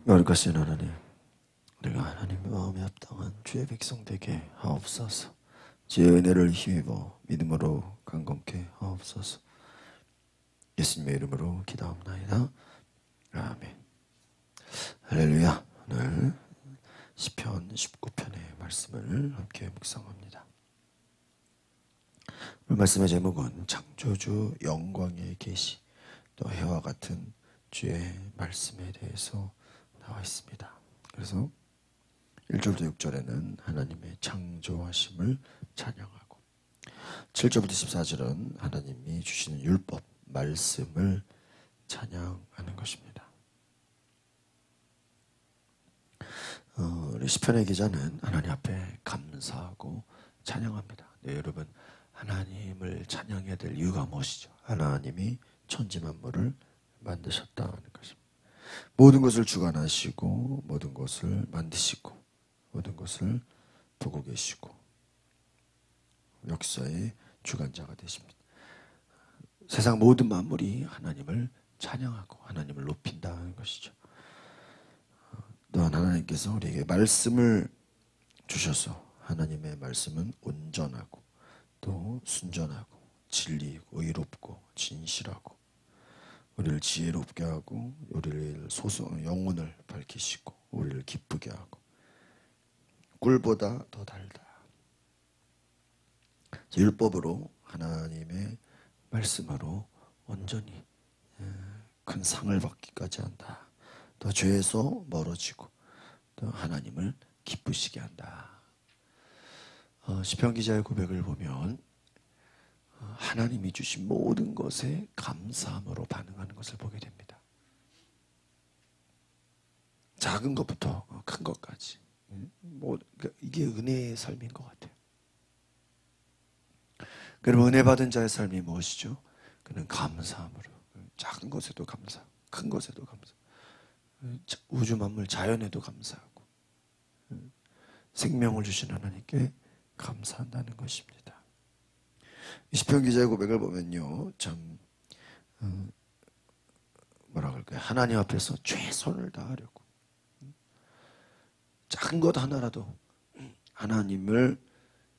거룩하신 하나님, 우리가 하나님 마음에 합당한 주의 백성 되게 하옵소서. 주의 은혜를 힘입어 믿음으로 강건케 하옵소서. 예수님의 이름으로 기도합나이다. 아멘. 할렐루야. 오늘 시편 19편의 말씀을 함께 묵상합니다. 오늘 말씀의 제목은 창조주 영광의 계시, 또 해와 같은 주의 말씀에 대해서 나와 있습니다. 그래서 1절부터 6절에는 하나님의 창조하심을 찬양하고, 7절부터 14절은 하나님이 주시는 율법, 말씀을 찬양하는 것입니다. 우리 시편의 기자는 하나님 앞에 감사하고 찬양합니다. 네, 여러분, 하나님을 찬양해야 될 이유가 무엇이죠? 하나님이 천지만물을 만드셨다는 것입니다. 모든 것을 주관하시고, 모든 것을 만드시고, 모든 것을 보고 계시고, 역사의 주관자가 되십니다. 세상 모든 만물이 하나님을 찬양하고 하나님을 높인다는 것이죠. 또한 하나님께서 우리에게 말씀을 주셔서, 하나님의 말씀은 온전하고 또 순전하고 진리이고 의롭고 진실하고, 우리를 지혜롭게 하고 우리를 영혼을 밝히시고 우리를 기쁘게 하고 꿀보다 더 달다. 율법으로, 하나님의 말씀으로 온전히 큰 상을 받기까지 한다. 또 죄에서 멀어지고 또 하나님을 기쁘시게 한다. 시편 기자의 고백을 보면 하나님이 주신 모든 것에 감사함으로 반응하는 것을 보게 됩니다. 작은 것부터 큰 것까지, 이게 은혜의 삶인 것 같아요. 그럼 은혜 받은 자의 삶이 무엇이죠? 그는 감사함으로, 작은 것에도 감사, 큰 것에도 감사, 우주 만물 자연에도 감사하고, 생명을 주신 하나님께 감사한다는 것입니다. 시편 기자의 고백을 보면요, 참 뭐라 그럴까요? 하나님 앞에서 최선을 다하려고, 작은 것 하나라도 하나님을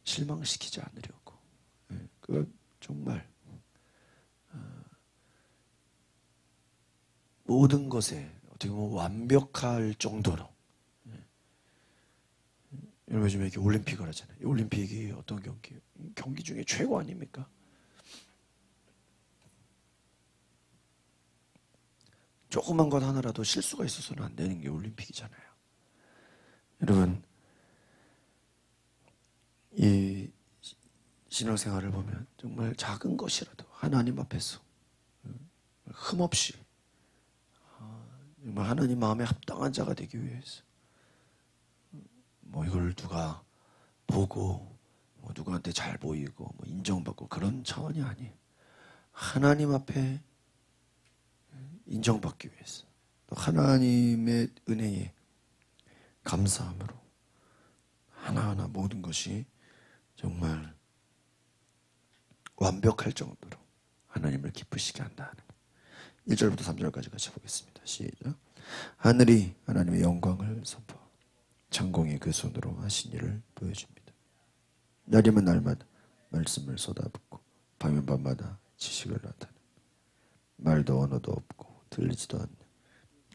실망시키지 않으려고, 그 정말 모든 것에 어떻게 보면 완벽할 정도로. 여러분, 요즘에 이렇게 올림픽을 하잖아요. 이 올림픽이 어떤 경기예요? 경기 중에 최고 아닙니까? 조그만 것 하나라도 실수가 있어서는 안 되는 게 올림픽이잖아요. 여러분, 이 신앙생활을 보면 정말 작은 것이라도 하나님 앞에서 흠없이 정말 하나님 마음에 합당한 자가 되기 위해서, 이걸 누가 보고 누구한테 잘 보이고 인정받고 그런 차원이 아니에요. 하나님 앞에 인정받기 위해서, 또 하나님의 은혜에 감사함으로 하나하나 모든 것이 정말 완벽할 정도로 하나님을 기쁘시게 한다는 것. 1절부터 3절까지 같이 보겠습니다. 시작. 하늘이 하나님의 영광을 선포, 창공이 그 손으로 하신 일을 보여줍니다. 날이면 날마다 말씀을 쏟아붓고 밤이면 밤마다 지식을 나타내. 말도 언어도 없고 들리지도 않는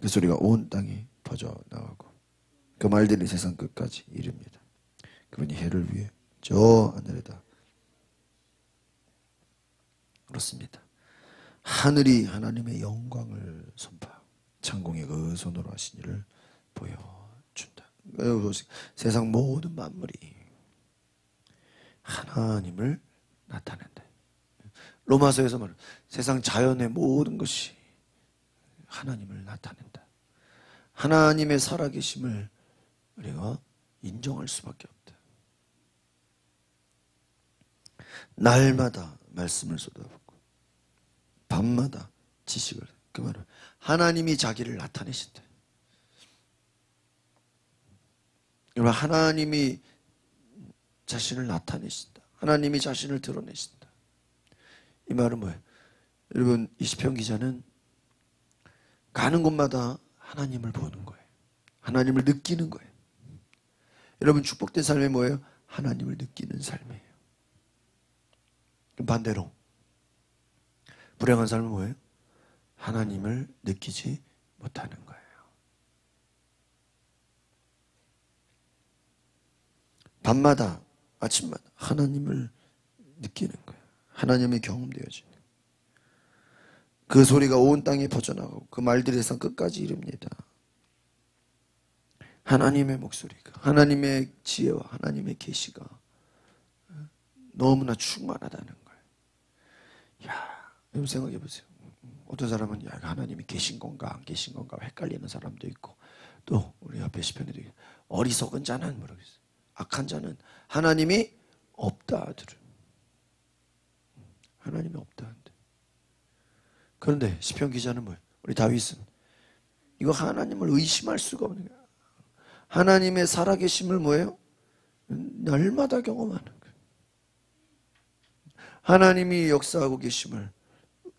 그 소리가 온 땅에 퍼져나가고 그 말들이 세상 끝까지 이릅니다. 그분이 해를 위해 저 하늘에다. 그렇습니다. 하늘이 하나님의 영광을 선포하고 창공이 그 손으로 하신 일을 보여준다. 세상 모든 만물이 하나님을 나타낸다. 로마서에서 말하는 세상 자연의 모든 것이 하나님을 나타낸다. 하나님의 살아계심을 우리가 인정할 수밖에 없다. 날마다 말씀을 쏟아붓고 밤마다 지식을, 그 말은 하나님이 자기를 나타내신다. 여러분, 하나님이 자신을 나타내신다. 하나님이 자신을 드러내신다. 이 말은 뭐예요? 여러분, 이 시편 기자는 가는 곳마다 하나님을 보는 거예요. 하나님을 느끼는 거예요. 여러분 축복된 삶이 뭐예요? 하나님을 느끼는 삶이에요. 그럼 반대로 불행한 삶은 뭐예요? 하나님을 느끼지 못하는 거예요. 밤마다 아침마다 하나님을 느끼는 거예요. 하나님이 경험되어지는 거예요. 그 소리가 온 땅에 퍼져나가고 그 말들의 산 끝까지 이릅니다. 하나님의 목소리가, 하나님의 지혜와 하나님의 계시가 너무나 충만하다는 거예요. 야, 여러분 생각해 보세요. 어떤 사람은 야, 하나님이 계신 건가 안 계신 건가 헷갈리는 사람도 있고, 또 우리 앞에 시편에도 어리석은 자는 모르겠어요. 악한 자는 하나님이 없다 하더라. 하나님이 없다 한대. 그런데 시편 기자는 뭐예요? 우리 다윗은 이거 하나님을 의심할 수가 없는 거예요. 하나님의 살아계심을 뭐예요? 날마다 경험하는 거예요. 하나님이 역사하고 계심을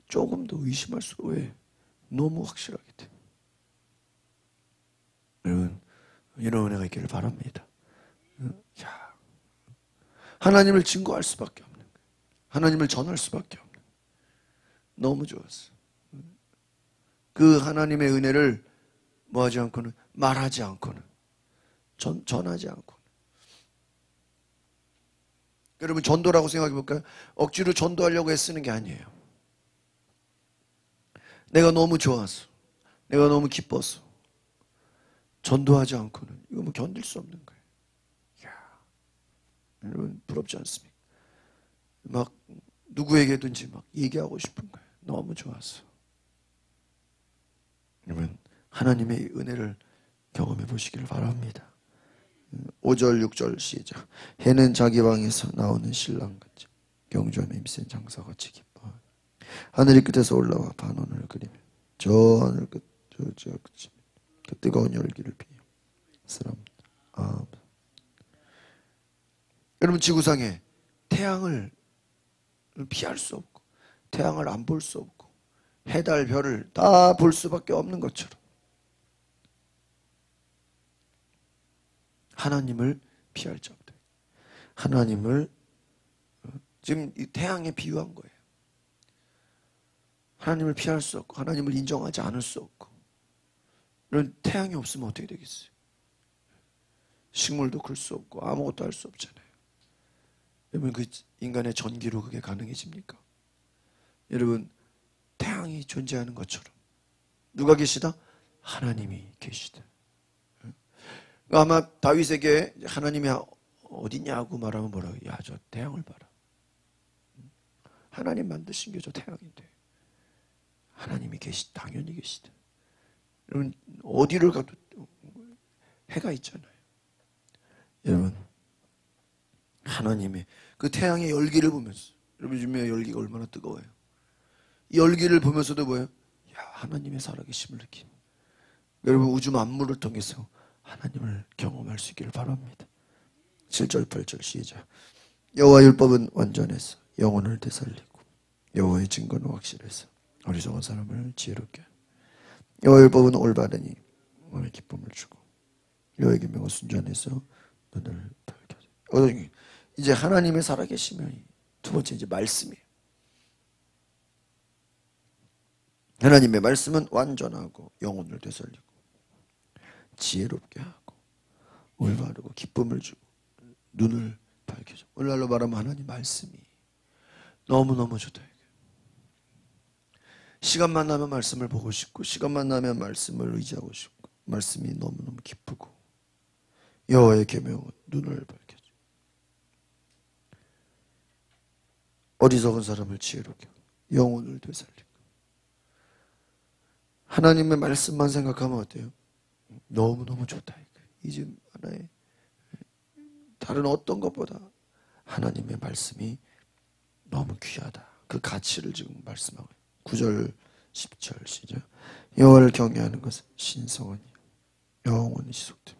조금도 의심할 수가, 왜? 너무 확실하기 때문에. 여러분 이런 은혜가 있기를 바랍니다. 야, 하나님을 증거할 수밖에 없는 거예요. 하나님을 전할 수밖에 없는 거예요. 너무 좋았어요. 그 하나님의 은혜를 뭐하지 않고는, 말하지 않고는, 전하지 않고는. 여러분 전도라고 생각해 볼까요? 억지로 전도하려고 애쓰는 게 아니에요. 내가 너무 좋아서, 내가 너무 기뻐서 전도하지 않고는 이거 뭐 견딜 수 없는 거예요. 이야, 여러분 부럽지 않습니까? 막 누구에게든지 막 얘기하고 싶은 거예요. 너무 좋아서. 여러분 하나님의 은혜를 경험해 보시기를 바랍니다. 5절 6절 시작. 해는 자기 방에서 나오는 신랑같이 경주하며 힘센 장사같이 기뻐. 하늘이 끝에서 올라와 반원을 그리며 저 하늘 끝 저 끝이 그 뜨거운 열기를 피며 사람. 여러분 지구상에 태양을 피할 수 없고 태양을 안 볼 수 없고 해달 별을 다 볼 수밖에 없는 것처럼 하나님을 피할 자 없다. 하나님을 지금 이 태양에 비유한 거예요. 하나님을 피할 수 없고 하나님을 인정하지 않을 수 없고, 이런 태양이 없으면 어떻게 되겠어요? 식물도 클 수 없고 아무것도 할 수 없잖아요. 여러분 그 인간의 전기로 그게 가능해집니까? 여러분 태양이 존재하는 것처럼 누가 계시다? 하나님이 계시다. 아마 다윗에게 하나님이 어디냐고 말하면 뭐라고? 야, 저 태양을 봐라. 하나님 만드신 게 저 태양인데 하나님이 당연히 계시다. 여러분 어디를 가도 해가 있잖아요. 여러분 하나님의 그 태양의 열기를 보면서, 여러분 주변의 열기가 얼마나 뜨거워요. 이 열기를 보면서도 뭐예요? 야, 하나님의 살아계심을 느낀. 여러분 우주 만물을 통해서 하나님을 경험할 수 있기를 바랍니다. 7절 8절 시작. 여호와 율법은 완전해서 영혼을 되살리고 여호와의 증거는 확실해서 어리석은 사람을 지혜롭게. 여호와 율법은 올바르니 마음의 기쁨을 주고 여호와의 계명은 순전해서 눈을 밝게 하죠. 이제 하나님의 살아계시면 두 번째 이제 말씀이에요. 하나님의 말씀은 완전하고 영혼을 되살리고 지혜롭게 하고 올바르고 기쁨을 주고 눈을 밝혀줘. 오늘날로 말하면 하나님 말씀이 너무너무 좋다. 시간만 나면 말씀을 보고 싶고 시간만 나면 말씀을 의지하고 싶고 말씀이 너무너무 기쁘고 여호와의 계명은 눈을 밝혀줘. 어리석은 사람을 지혜롭게 하고 영혼을 되살리고. 하나님의 말씀만 생각하면 어때요? 너무너무 좋다. 이 지금 하나의 다른 어떤 것보다 하나님의 말씀이 너무 귀하다. 그 가치를 지금 말씀하고 9절 10절 시작. 여호와를 경외하는 것은 신성하니 영원히 지속됨.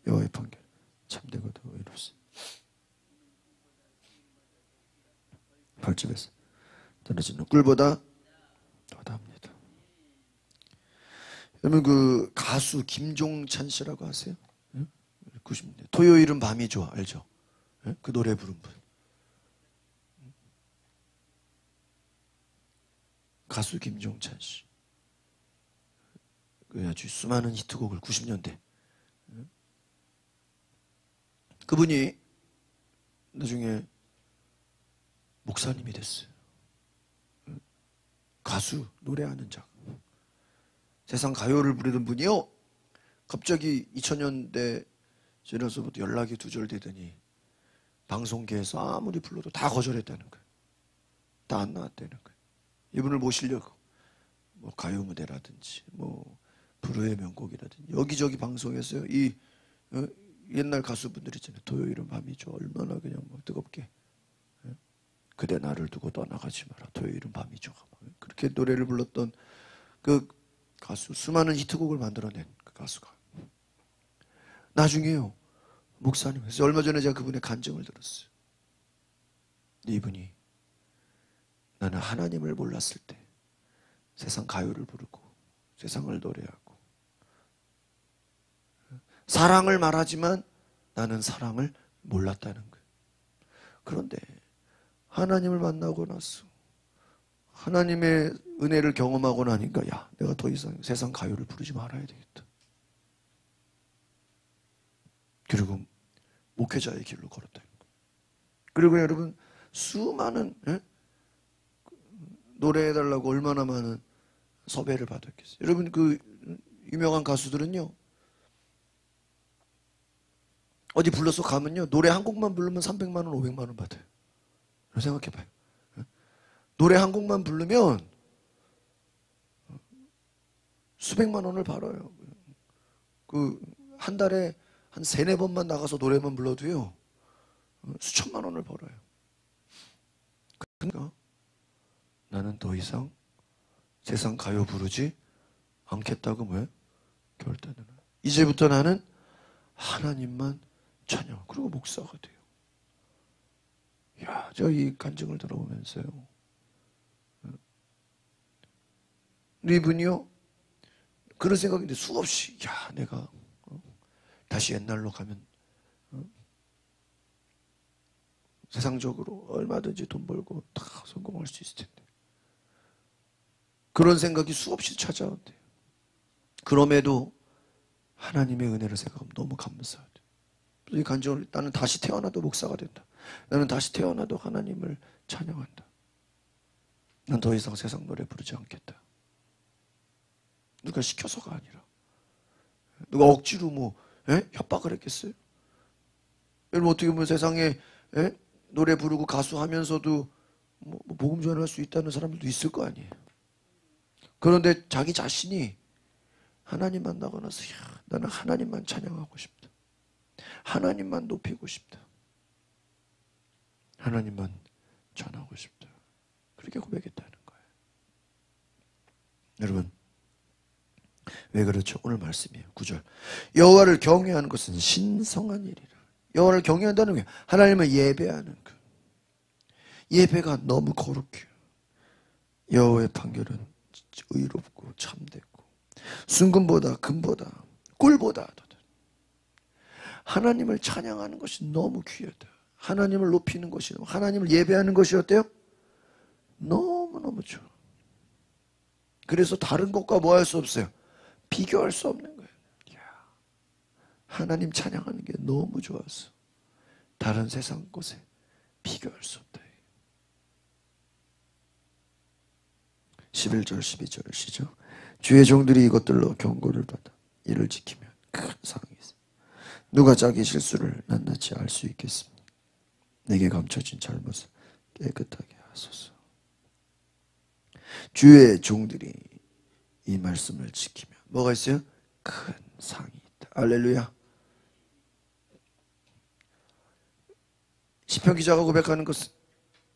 여호와의 판결 참되고도 의롭습니다. 8절에서 떨어지는 꿀보다 더답니다. 여러분 그 가수 김종찬 씨라고 아세요? 90년대 토요일은 밤이 좋아 알죠? 그 노래 부른 분. 가수 김종찬 씨. 그 아주 수많은 히트곡을 90년대. 그분이 나중에 목사님이 됐어요. 가수, 노래하는 자. 세상 가요를 부르던 분이요. 갑자기 2000년대 지나서부터 연락이 두절되더니 방송계에서 아무리 불러도 다 거절했다는 거예요. 다 안 나왔다는 거예요. 이분을 모시려고 뭐 가요 무대라든지 뭐 불후의 명곡이라든지 여기저기 방송에서요. 이 옛날 가수분들 있잖아요. 토요일은 밤이죠. 얼마나 그냥 뭐 뜨겁게 그대 나를 두고 떠나가지 마라. 토요일은 밤이죠. 그렇게 노래를 불렀던 그 가수, 수많은 히트곡을 만들어낸 그 가수가 나중에요 목사님. 그래서 얼마 전에 제가 그분의 간증을 들었어요. 이분이 나는 하나님을 몰랐을 때 세상 가요를 부르고 세상을 노래하고 사랑을 말하지만 나는 사랑을 몰랐다는 거예요. 그런데 하나님을 만나고 나서 하나님의 은혜를 경험하고 나니까 야, 내가 더 이상 세상 가요를 부르지 말아야 되겠다. 그리고 목회자의 길로 걸었다는 거예요. 그리고 여러분 수많은 노래해달라고 얼마나 많은 섭외를 받았겠어요. 여러분 그 유명한 가수들은요 어디 불러서 가면요 노래 한 곡만 부르면 300만 원, 500만 원 받아요. 생각해봐요. 노래 한 곡만 부르면 수백만 원을 벌어요. 그 한 달에 한 3-4번만 나가서 노래만 불러도요 수천만 원을 벌어요. 그러니까 나는 더 이상 세상 가요 부르지 않겠다고 뭐예요? 결단을. 이제부터 나는 하나님만 찬양. 그리고 목사가 돼요. 야, 저 이 간증을 들어보면서요. 이분이요 그런 생각인데 수없이 야 내가 다시 옛날로 가면 세상적으로 얼마든지 돈 벌고 다 성공할 수 있을 텐데 그런 생각이 수없이 찾아온대요. 그럼에도 하나님의 은혜를 생각하면 너무 감사하대요. 이 간증을 나는 다시 태어나도 목사가 된다. 나는 다시 태어나도 하나님을 찬양한다. 난 더 이상 세상 노래 부르지 않겠다. 누가 시켜서가 아니라 누가 억지로 뭐 협박을 했겠어요? 여러분 어떻게 보면 세상에 노래 부르고 가수 하면서도 뭐 복음 전할 수 있다는 사람들도 있을 거 아니에요. 그런데 자기 자신이 하나님 만나고 나서 야, 나는 하나님만 찬양하고 싶다. 하나님만 높이고 싶다. 하나님만 전하고 싶다. 그렇게 고백했다는 거예요. 여러분 왜 그렇죠? 오늘 말씀이에요. 9절. 여호와를 경외하는 것은 신성한 일이라. 여호와를 경외한다는 게 하나님을 예배하는 것. 예배가 너무 거룩해요. 여호와의 판결은 의롭고 참되고 순금보다 금보다 꿀보다 더다. 하나님을 찬양하는 것이 너무 귀하다. 하나님을 높이는 것이, 하나님을 예배하는 것이 어때요? 너무너무 좋아. 그래서 다른 것과 뭐 할 수 없어요? 비교할 수 없는 거예요. 이야, 하나님 찬양하는 게 너무 좋아서 다른 세상 곳에 비교할 수 없다. 11절 12절 시죠. 주의 종들이 이것들로 경고를 받아 이를 지키면 큰 상이 있어. 누가 자기 실수를 낱낱이 알 수 있겠습니까? 내게 감춰진 잘못을 깨끗하게 하소서. 주의 종들이 이 말씀을 지키면 뭐가 있어요? 큰 상이 있다. 할렐루야. 시편 기자가 고백하는 것은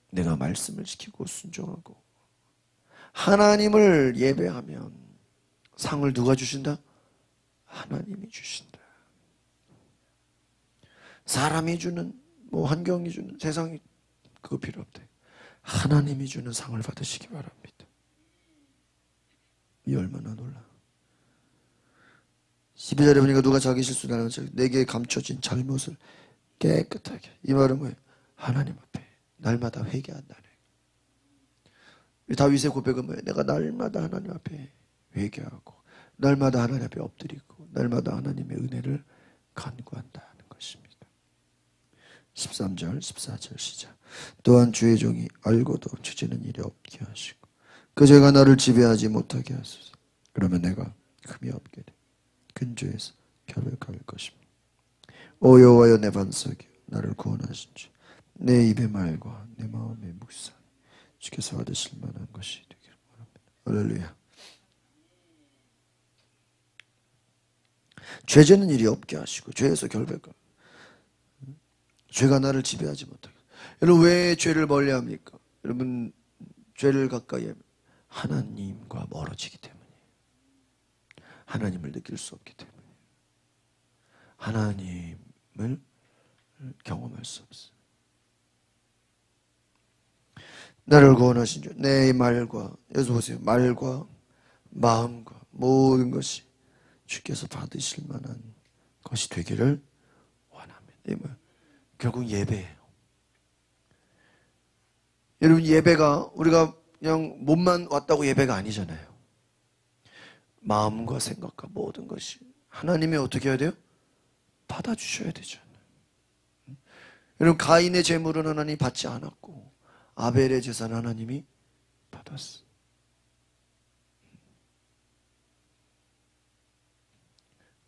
내가 말씀을 지키고 순종하고 하나님을 예배하면 상을 누가 주신다? 하나님이 주신다. 사람이 주는 뭐 환경이 주는 세상이 그거 필요 없대. 하나님이 주는 상을 받으시기 바랍니다. 이 얼마나 놀라. 12절에 보니까 누가 자기 실수를 하는 것처럼 내게 감춰진 잘못을 깨끗하게. 이 말은 뭐예요? 하나님 앞에 날마다 회개한다는. 다윗의 고백은 뭐예요? 내가 날마다 하나님 앞에 회개하고 날마다 하나님 앞에 엎드리고 날마다 하나님의 은혜를 간구한다는 것입니다. 13절 14절 시작. 또한 주의 종이 알고도 죄지는 일이 없게 하시고 그 죄가 나를 지배하지 못하게 하소서. 그러면 내가 흠이 없게 돼 근조에서 결백할 것입니다. 오 여호와여 내 반석이여 나를 구원하신 주 내 입의 말과 내 마음의 묵상 주께서 받으실 만한 것이 되기를 원합니다. 할렐루야. 죄지는 일이 없게 하시고 죄에서 결백할. 죄가 나를 지배하지 못하게. 여러분 왜 죄를 멀리합니까? 여러분 죄를 가까이 하면 하나님과 멀어지기 때문이에요. 하나님을 느낄 수 없기 때문에. 하나님을 경험할 수 없어요. 나를 구원하신 주 내 말과 여기서 보세요. 말과 마음과 모든 것이 주께서 받으실 만한 것이 되기를 원합니다. 이 뭐야? 결국 예배예요. 여러분 예배가 우리가 그냥 몸만 왔다고 예배가 아니잖아요. 마음과 생각과 모든 것이 하나님이 어떻게 해야 돼요? 받아주셔야 되잖아요. 여러분 가인의 제물은 하나님이 받지 않았고 아벨의 제사는 하나님이 받았어.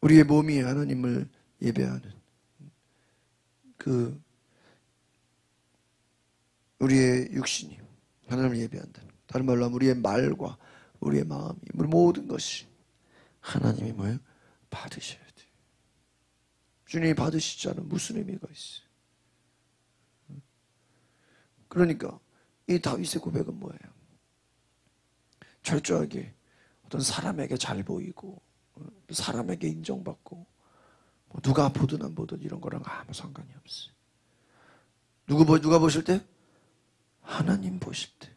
우리의 몸이 하나님을 예배하는 그 우리의 육신이 하나님을 예배한다는 것. 다른 말로 하면 우리의 말과 우리의 마음이 모든 것이 하나님이 뭐예요? 받으셔야 돼요. 주님이 받으시지 않으면 무슨 의미가 있어요? 그러니까 이 다윗의 고백은 뭐예요? 철저하게 어떤 사람에게 잘 보이고 사람에게 인정받고 누가 보든 안 보든 이런 거랑 아무 상관이 없어요. 누가 보실 때? 하나님 보실 때.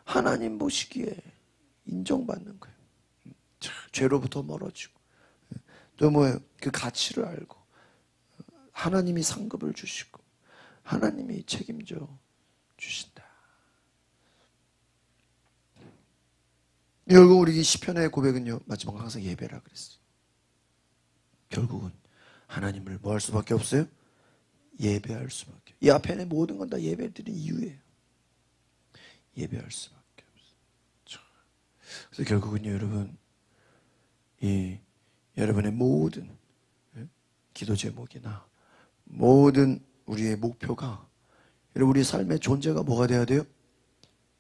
하나님 보시기에 인정받는 거예요. 죄로부터 멀어지고 또 뭐예요? 그 가치를 알고 하나님이 상급을 주시고 하나님이 책임져 주신다. 결국 우리 시편의 고백은요 마지막 항상 예배라 그랬어요. 결국은 하나님을 뭐 할 수밖에 없어요? 예배할 수밖에. 이 앞에는 모든 건 다 예배드린 이유예요. 예배할 수밖에 없어요. 그래서 결국은요 여러분 이 여러분의 모든 기도 제목이나 모든 우리의 목표가 여러분 우리 삶의 존재가 뭐가 돼야 돼요?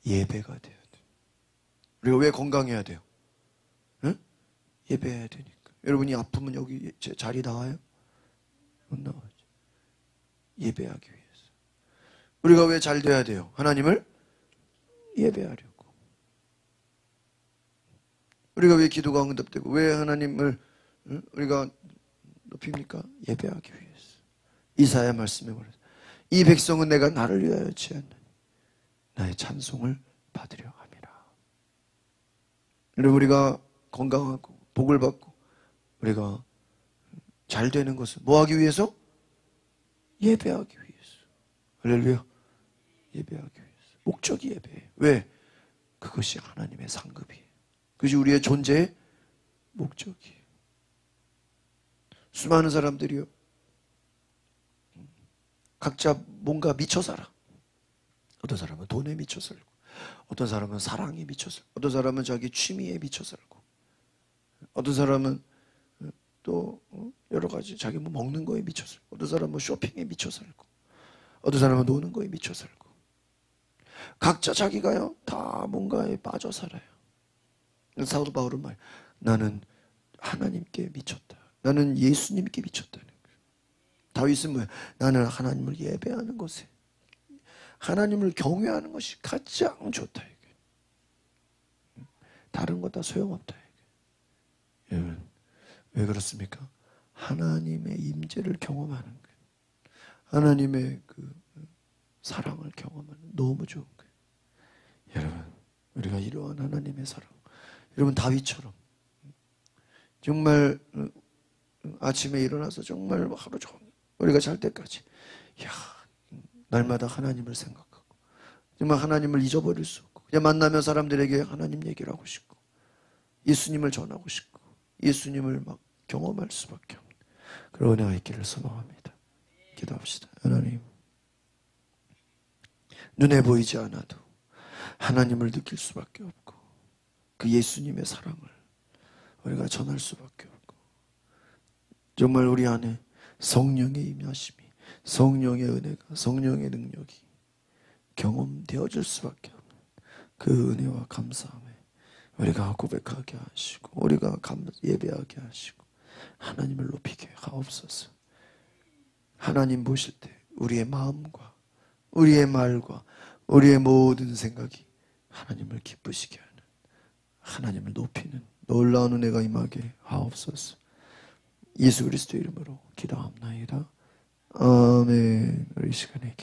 예배가 돼야 돼요. 우리가 왜 건강해야 돼요? 응? 예배해야 되니까. 여러분이 아프면 여기 제 자리 나와요? 못 나와요. 예배하기 위해서. 우리가 왜 잘 돼야 돼요? 하나님을 예배하려고. 우리가 왜 기도가 응답되고 왜 하나님을 우리가 높입니까? 예배하기 위해서. 이사야 말씀에 말해서 이 백성은 내가 나를 위하여 지었나니 나의 찬송을 받으려 함이라. 여러분 우리가 건강하고 복을 받고 우리가 잘 되는 것은 뭐 하기 위해서? 예배하기 위해서. 할렐루야. 예배하기 위해서. 목적이 예배예요. 왜? 그것이 하나님의 상급이에요. 그것이 우리의 존재의 목적이에요. 수많은 사람들이요 각자 뭔가 미쳐 살아. 어떤 사람은 돈에 미쳐 살고 어떤 사람은 사랑에 미쳐 살고 어떤 사람은 자기 취미에 미쳐 살고 어떤 사람은 또 여러 가지 자기 뭐 먹는 거에 미쳐 살고 어떤 사람은 쇼핑에 미쳐 살고 어떤 사람은 노는 거에 미쳐 살고 각자 자기가요 다 뭔가에 빠져 살아요. 사도 바울은 말 나는 하나님께 미쳤다. 나는 예수님께 미쳤다는 거예요. 다윗은 뭐야? 나는 하나님을 예배하는 것에 하나님을 경외하는 것이 가장 좋다. 이게. 다른 거 다 소용없다. 이게. 여러분 왜 그렇습니까? 하나님의 임재를 경험하는 거예요. 하나님의 그 사랑을 경험하는 너무 좋은 거예요. 여러분 우리가 이러한 하나님의 사랑 여러분 다윗처럼 정말 아침에 일어나서 정말 하루 종일 우리가 잘 때까지 날마다 하나님을 생각하고 정말 하나님을 잊어버릴 수 없고 그냥 만나면 사람들에게 하나님 얘기를 하고 싶고 예수님을 전하고 싶고 예수님을 막 경험할 수밖에 없는 그런 은혜가 있기를 소망합니다. 기도합시다. 하나님, 눈에 보이지 않아도 하나님을 느낄 수밖에 없고 그 예수님의 사랑을 우리가 전할 수밖에 없고 정말 우리 안에 성령의 임하심이 성령의 은혜가 성령의 능력이 경험되어질 수밖에 없는 그 은혜와 감사함에 우리가 고백하게 하시고 우리가 예배하게 하시고 하나님을 높이게 하옵소서. 하나님 보실 때 우리의 마음과 우리의 말과 우리의 모든 생각이 하나님을 기쁘시게 하는 하나님을 높이는 놀라운 은혜가 임하게 하옵소서. 예수 그리스도 이름으로 기도합나이다. 아멘. 우리 시간에